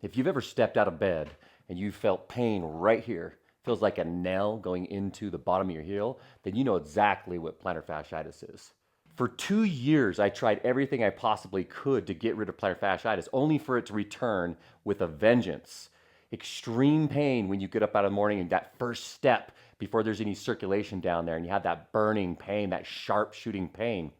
If you've ever stepped out of bed and you felt pain right here, feels like a nail going into the bottom of your heel, then you know exactly what plantar fasciitis is. For 2 years, I tried everything I possibly could to get rid of plantar fasciitis, only for it to return with a vengeance. Extreme pain when you get up out of the morning and that first step before there's any circulation down there and you have that burning pain, that sharp shooting pain.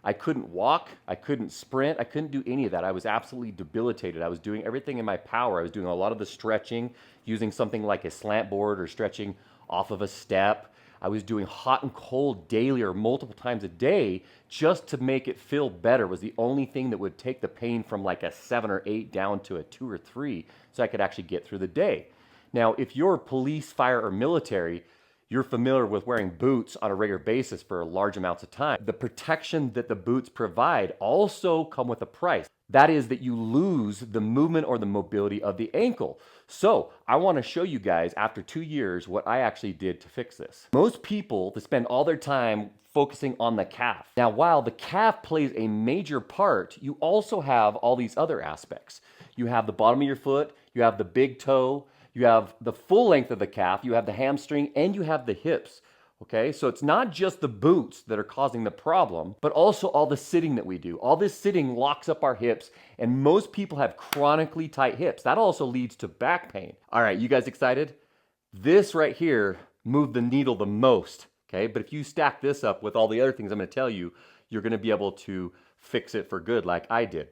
I couldn't walk, I couldn't sprint, I couldn't do any of that. I was absolutely debilitated. I was doing everything in my power. I was doing a lot of the stretching, using something like a slant board or stretching off of a step. I was doing hot and cold daily or multiple times a day just to make it feel better. It was the only thing that would take the pain from like a 7 or 8 down to a 2 or 3 so I could actually get through the day. Now, if you're police, fire, or military, you're familiar with wearing boots on a regular basis for large amounts of time. The protection that the boots provide also come with a price. That is that you lose the movement or the mobility of the ankle. So I want to show you guys after 2 years what I actually did to fix this. Most people that spend all their time focusing on the calf. Now, while the calf plays a major part, you also have all these other aspects. You have the bottom of your foot, you have the big toe, you have the full length of the calf, you have the hamstring, and you have the hips. Okay, so it's not just the boots that are causing the problem, but also all the sitting that we do. All this sitting locks up our hips, and most people have chronically tight hips. That also leads to back pain. All right, you guys excited? This right here moved the needle the most, okay? But if you stack this up with all the other things I'm gonna tell you, you're gonna be able to fix it for good like I did.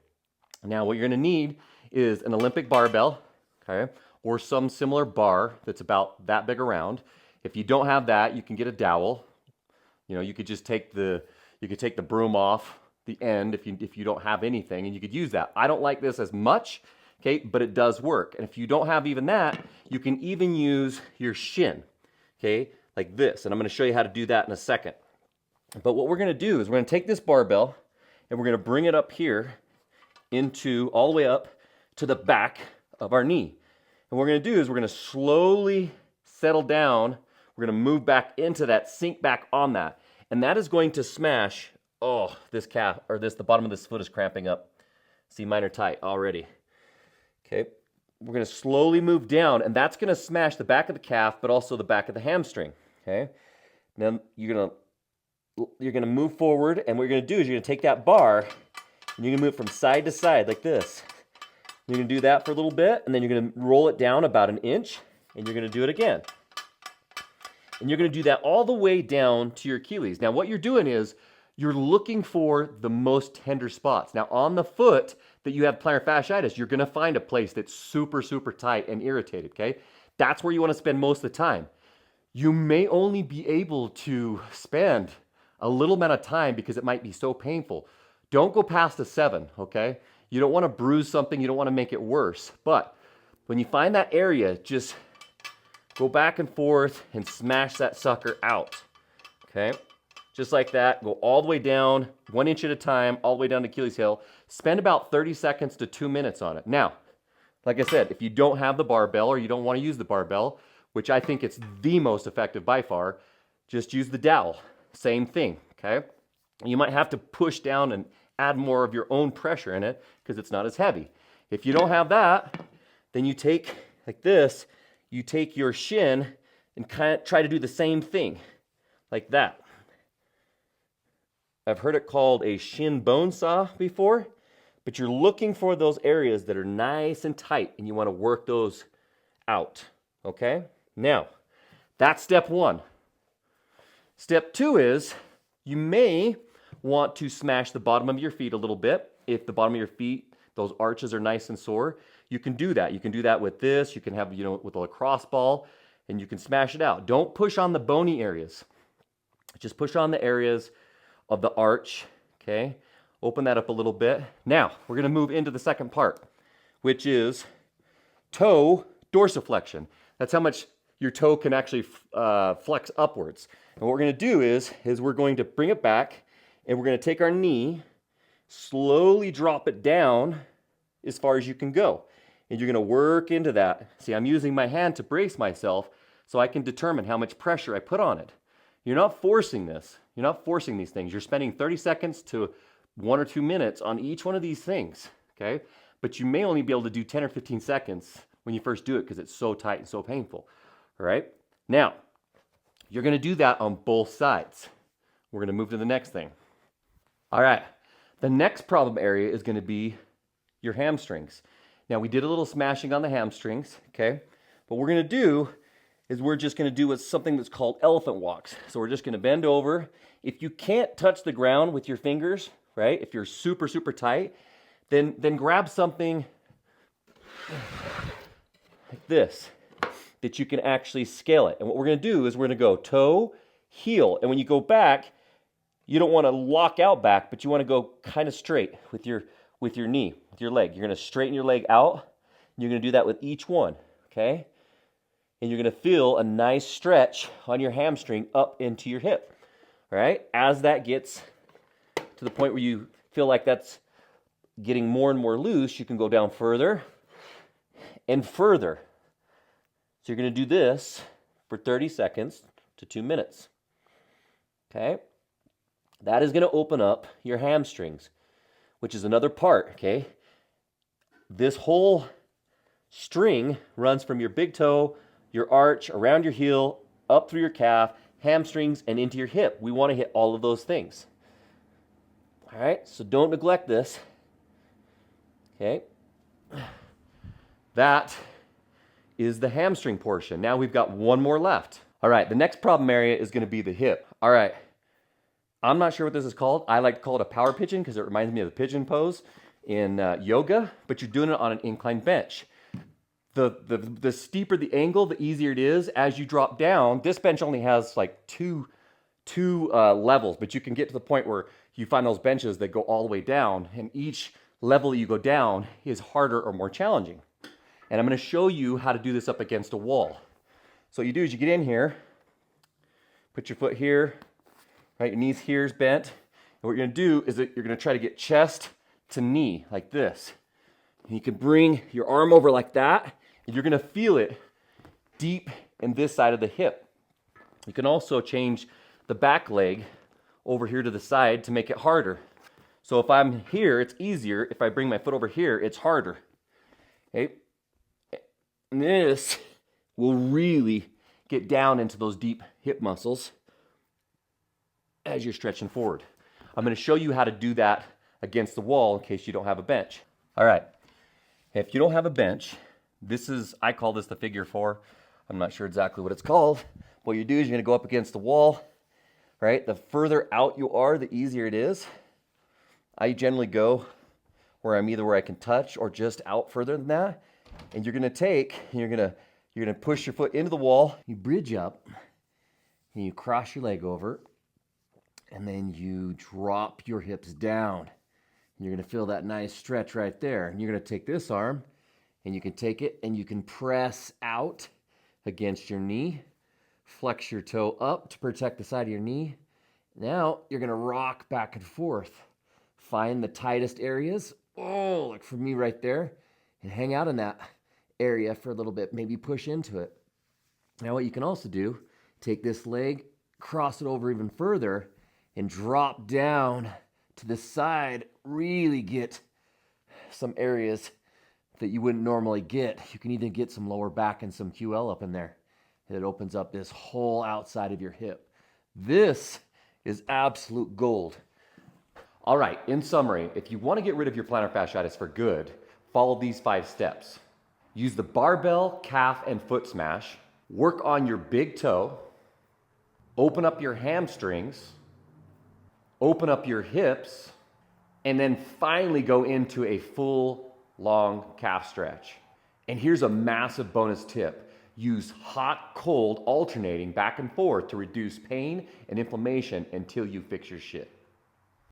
Now, what you're gonna need is an Olympic barbell, okay? Or some similar bar that's about that big around. If you don't have that, you can get a dowel. You know, you could just take the broom off the end if you don't have anything, and you could use that. I don't like this as much, okay, but it does work. And if you don't have even that, you can even use your shin, okay, like this. And I'm going to show you how to do that in a second. But what we're going to do is we're going to take this barbell and we're going to bring it up here into all the way up to the back of our knee. And what we're going to do is we're going to slowly settle down. We're going to move back into that, sink back on that. And that is going to smash, oh, this calf, or the bottom of this foot is cramping up. See, mine are tight already. Okay, we're going to slowly move down, and that's going to smash the back of the calf, but also the back of the hamstring. Okay, then you're going to move forward, and what you're going to do is you're going to take that bar, and you're going to move from side to side like this. You're going to do that for a little bit, and then you're going to roll it down about an inch, and you're going to do it again. And you're going to do that all the way down to your Achilles. Now, what you're doing is you're looking for the most tender spots. Now, on the foot that you have plantar fasciitis, you're going to find a place that's super, super tight and irritated, okay? That's where you want to spend most of the time. You may only be able to spend a little amount of time because it might be so painful. Don't go past a 7, okay? You don't want to bruise something. You don't want to make it worse. But when you find that area, just go back and forth and smash that sucker out, okay? Just like that. Go all the way down, 1 inch at a time, all the way down to Achilles heel. Spend about 30 seconds to 2 minutes on it. Now, like I said, if you don't have the barbell or you don't want to use the barbell, which I think it's the most effective by far, just use the dowel. Same thing, okay? You might have to push down and add more of your own pressure in it because it's not as heavy. If you don't have that, then you take, like this, you take your shin and kind of try to do the same thing, like that. I've heard it called a shin bone saw before, but you're looking for those areas that are nice and tight, and you want to work those out, okay? Now, that's step 1. Step 2 is you may want to smash the bottom of your feet a little bit. If the bottom of your feet, those arches are nice and sore, you can do that. You can do that with this. You can have, with a lacrosse ball, and you can smash it out. Don't push on the bony areas. Just push on the areas of the arch, okay? Open that up a little bit. Now, we're gonna move into the second part, which is toe dorsiflexion. That's how much your toe can actually flex upwards. And what we're gonna do is we're going to bring it back, and we're gonna take our knee, slowly drop it down as far as you can go. And you're gonna work into that. See, I'm using my hand to brace myself so I can determine how much pressure I put on it. You're not forcing this. You're not forcing these things. You're spending 30 seconds to 1 or 2 minutes on each one of these things, okay? but you may only be able to do 10 or 15 seconds when you first do it because it's so tight and so painful. All right? Now, you're going to do that on both sides. We're going to move to the next thing. All right. The next problem area is going to be your hamstrings. Now, we did a little smashing on the hamstrings, okay? What we're going to do is we're just going to do something that's called elephant walks. So we're just going to bend over. If you can't touch the ground with your fingers, right? If you're super, super tight, then grab something like this that you can actually scale it. And what we're going to do is we're going to go toe, heel. And when you go back, you don't want to lock out back, but you want to go kind of straight with your knee, with your leg. You're going to straighten your leg out. You're going to do that with each one, okay? And you're going to feel a nice stretch on your hamstring up into your hip, all right? As that gets to the point where you feel like that's getting more and more loose, you can go down further and further. So you're going to do this for 30 seconds to 2 minutes, okay? That is going to open up your hamstrings, which is another part, okay? This whole string runs from your big toe, your arch, around your heel, up through your calf, hamstrings, and into your hip. We want to hit all of those things. All right, so don't neglect this. Okay? That is the hamstring portion. Now we've got one more left. All right, the next problem area is going to be the hip. All right. I'm not sure what this is called. I like to call it a power pigeon because it reminds me of the pigeon pose in yoga, but you're doing it on an incline bench. The steeper the angle, the easier it is. As you drop down, this bench only has like two levels, but you can get to the point where you find those benches that go all the way down, and each level you go down is harder or more challenging. And I'm going to show you how to do this up against a wall. So what you do is you get in here, put your foot here, right, your knees here is bent. And what you're going to do is that you're going to try to get chest to knee like this. And you can bring your arm over like that, and you're going to feel it deep in this side of the hip. You can also change the back leg over here to the side to make it harder. So if I'm here, it's easier. If I bring my foot over here, it's harder. Okay? And this will really get down into those deep hip muscles as you're stretching forward. I'm going to show you how to do that against the wall in case you don't have a bench. All right. If you don't have a bench, I call this the figure four. I'm not sure exactly what it's called. What you do is you're going to go up against the wall, right? The further out you are, the easier it is. I generally go where I can touch or just out further than that. And you're going to push your foot into the wall. You bridge up and you cross your leg over. And then you drop your hips down. You're going to feel that nice stretch right there. And you're going to take this arm, and you can take it, and you can press out against your knee. Flex your toe up to protect the side of your knee. Now, you're going to rock back and forth. Find the tightest areas. Oh, like for me right there. And hang out in that area for a little bit. Maybe push into it. Now, what you can also do, take this leg, cross it over even further, and drop down to the side, really get some areas that you wouldn't normally get. You can even get some lower back and some QL up in there. It opens up this whole outside of your hip. This is absolute gold. All right, in summary, if you want to get rid of your plantar fasciitis for good, follow these 5 steps. Use the barbell, calf, and foot smash. Work on your big toe. Open up your hamstrings. Open up your hips, and then finally go into a full, long calf stretch. And here's a massive bonus tip. Use hot, cold alternating back and forth to reduce pain and inflammation until you fix your shit.